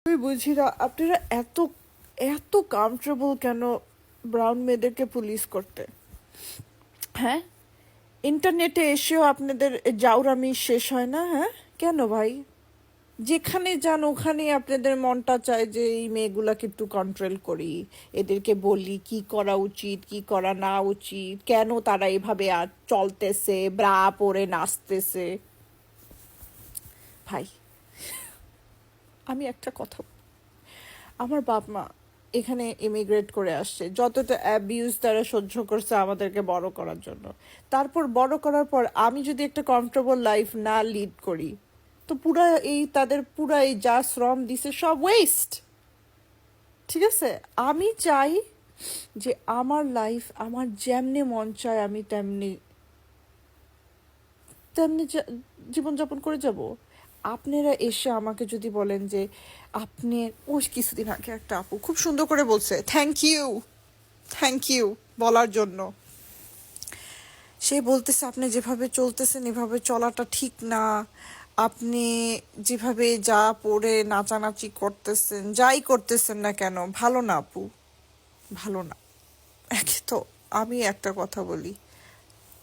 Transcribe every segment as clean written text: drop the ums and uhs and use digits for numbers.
আমি বুঝি না আপনারা এত এত কমফোর্টেবল কেন ব্রাউন মেয়েদেরকে পুলিশ করতে। হ্যাঁ, ইন্টারনেটে এসেও আপনাদের জাউরামি শেষ হয় না। হ্যাঁ, কেন ভাই? যেখানে যান ওখানে আপনাদের মনটা চায় যে এই মেয়েগুলাকে একটু কন্ট্রোল করি, এদেরকে বলি কি করা উচিত কি করা না উচিত, কেন তারা এভাবে চলতেছে, ব্রা পরে নাচতেছে। ভাই, আমি একটা কথা, আমার বাপ মা এখানে ইমিগ্রেট করে আসছে, যতটা অ্যাবিউজ তারা সহ্য করছে আমাদেরকে বড় করার জন্য, তারপর বড় করার পর আমি যদি একটা কমফোর্টেবল লাইফ না লিড করি, তো পুরা এই তাদের পুরা এই যা শ্রম দিছে সব ওয়েস্ট। ঠিক আছে, আমি চাই যে আমার লাইফ আমার যেমনি মন চায় আমি তেমনি তেমনি জীবনযাপন করে যাব। আপনারা এসে আমাকে যদি বলেন যে আপনি, ওই কিছুদিন আগে একটা আপু খুব সুন্দর করে বলছে, থ্যাংক ইউ বলার জন্য। সে বলতেছে আপনি যেভাবে চলতেছেন এভাবে চলাটা ঠিক না, আপনি যেভাবে যা পড়ে নাচানাচি করতেছেন, যাই করতেছেন না কেন, ভালো না আপু, ভালো না। একে তো আমি একটা কথা বলি,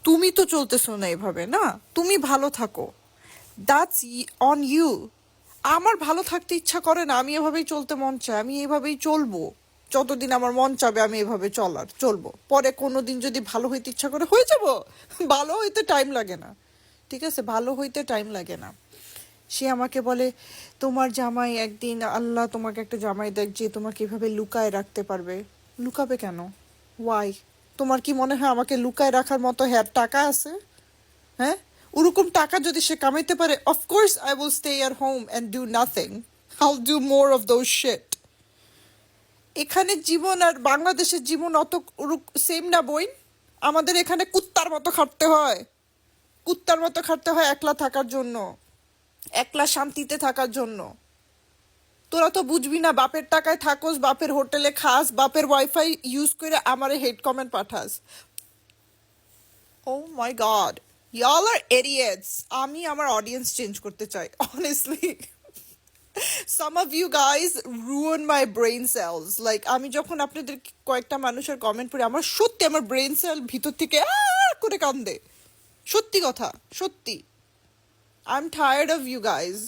তুমি তো চলতেছো না এভাবে, না তুমি ভালো থাকো, দ্যাটস অন ইউ। আমার ভালো থাকতে ইচ্ছা করে না, আমি এভাবেই চলতে মন চায়, আমি এভাবেই চলবো। যতদিন আমার মন চাবে আমি এভাবে চলবো। পরে কোনো দিন যদি ভালো হইতে ইচ্ছা করে হয়ে যাব। ভালো হইতে টাইম লাগে না, ঠিক আছে, ভালো হইতে টাইম লাগে না। সে আমাকে বলে তোমার জামাই একদিন, আল্লাহ তোমাকে একটা জামাই দেখ যে তোমাকে এভাবে লুকায় রাখতে পারবে। লুকাবে কেন? ওয়াই? তোমার কি মনে হয় আমাকে লুকায় রাখার মতো টাকা আছে? হ্যাঁ, ওরকম টাকা যদি সে কামাইতে পারে, of course I will stay at home and do nothing. I'll do more of those shit. এখানে জীবন আর বাংলাদেশের জীবন অত সেম না বইন। আমাদের এখানে কুত্তার মতো খাটতে হয়, কুত্তার মতো খাটতে হয় একলা থাকার জন্য, একলা শান্তিতে থাকার জন্য। তোরা তো বুঝবি না, বাপের টাকায় থাকোস, বাপের হোটেলে খাস, বাপের ওয়াইফাই ইউজ করে আমারে হেড কমেন্ট পাঠাস। Oh my god, y'all are idiots. আমি আমার অডিয়েন্স চেঞ্জ করতে চাই, honestly. Some of you guys ruin my brain cells. Like আমি যখন আপনাদের কয়েকটা মানুষের কমেন্ট পড়ি, আমার সত্যি আমার ব্রেন সেল ভিতর থেকে করে কান্দে। সত্যি কথা, সত্যি। I am tired of you guys.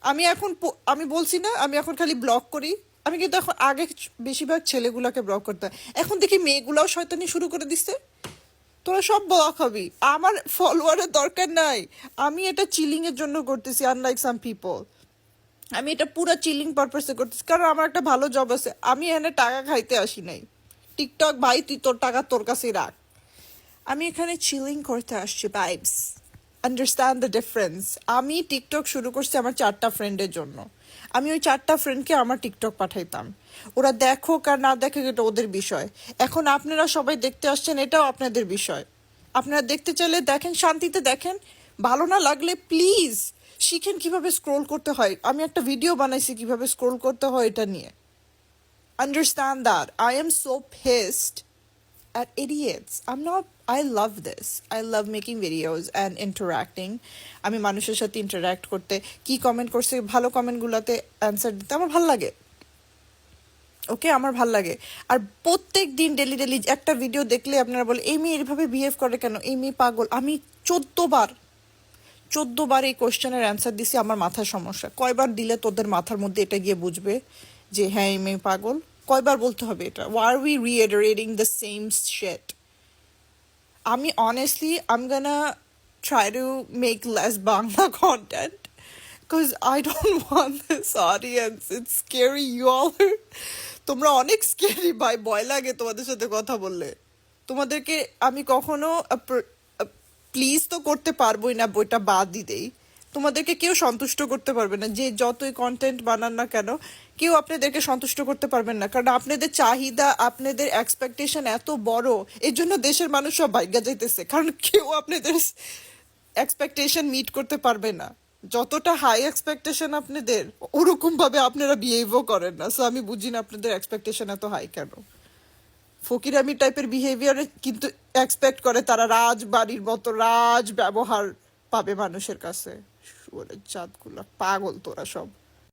আমি এখন আমি বলছি না আমি এখন খালি ব্লক করি, আমি কিন্তু এখন আগে বেশিরভাগ ছেলেগুলাকে ব্লক করতাম, এখন দেখি মেয়েগুলাও শয়তানি শুরু করে দিচ্ছে। তোরা সব ব্লক হবি, আমার ফলোয়ারের দরকার নাই। আমি এটা চিলিং এর জন্য করতেছি, আনলাইক সাম পিপল। আমি এটা পুরো চিলিং পারপাসে করতেছি, কারণ আমার একটা ভালো জব আছে। আমি এখানে টাকা খাইতে আসি নাই। টিকটক ভাই, তুই তোর টাকা তোর কাছেই রাখ। আমি এখানে চিলিং করতে আসছি, ভাইবস। Understand the difference. আমি টিকটক শুরু করছি আমার 4টা ফ্রেন্ডের জন্য। আমি ওই 4টা ফ্রেন্ডকে আমার টিকটক পাঠাইতাম, ওরা দেখুক আর না দেখুক এটা ওদের বিষয়। এখন আপনারা সবাই দেখতে আসছেন, এটাও আপনাদের বিষয়। আপনারা দেখতে চাইলে দেখেন, শান্তিতে দেখেন। ভালো না লাগলে প্লিজ শিখেন কিভাবে স্ক্রোল করতে হয়। আমি একটা ভিডিও বানাইছি কিভাবে স্ক্রোল করতে হয় এটা নিয়ে। Understand that. I am so pissed at idiots. I'm not, I love this. I love making videos and interacting. আমি মানুষের সাথে ইন্টারাক্ট করতে, কি কমেন্ট করছে ভালো কমেন্টগুলোতে অ্যান্সার দিতে আমার ভাল লাগে। ওকে, আমার ভাল লাগে। আর প্রত্যেক দিন ডেলি একটা ভিডিও দেখলে আপনারা বলে এই মেয়ে এইভাবে বিহেভ করে কেন, এই মেয়ে পাগল। আমি 14বার এই কোশ্চেনের অ্যান্সার দিছি। আমার মাথার সমস্যা, কয়বার দিলে তোদের মাথার মধ্যে এটা গিয়ে বুঝবে যে হ্যাঁ এই মেয়ে পাগল? কয়বার বলতে হবে এটা? Why are we reiterating the same shit? আমি honestly, I'm gonna try to make less Bangla content because I don't want this audience. It's scary. You all are, তোমরা অনেক স্ক্যারি ভাই, ভয় লাগে তোমাদের সাথে কথা বললে। তোমাদেরকে আমি কখনো প্লিজ তো করতে পারবোই না, বইটা বাদ দিতেই। তোমাদেরকে কেউ সন্তুষ্ট করতে পারবে না, যে যতই কন্টেন্ট বানান না কেন, কেউ আপনাদেরকে সন্তুষ্ট করতে পারবেন না, কারণ আপনাদের চাহিদা, আপনাদের এক্সপেকটেশন এত বড়। এর জন্য দেশের মানুষ সব ভাগ্যা যাইতেছে, কারণ কেউ আপনাদের এক্সপেকটেশন মিট করতে পারবে না। যতটা হাই এক্সপেকটেশন আপনাদের, ওরকম ভাবে আপনারা বিহেভও করেন না। সো আমি বুঝি না আপনাদের এক্সপেকটেশন এত হাই কেন। ফকিরামি টাইপের বিহেভিয়ারে কিন্তু এক্সপেক্ট করে তারা রাজবাড়ির মতো রাজ ব্যবহার পাবে মানুষের কাছে। চাঁদগুলো পাগল তোরা সব।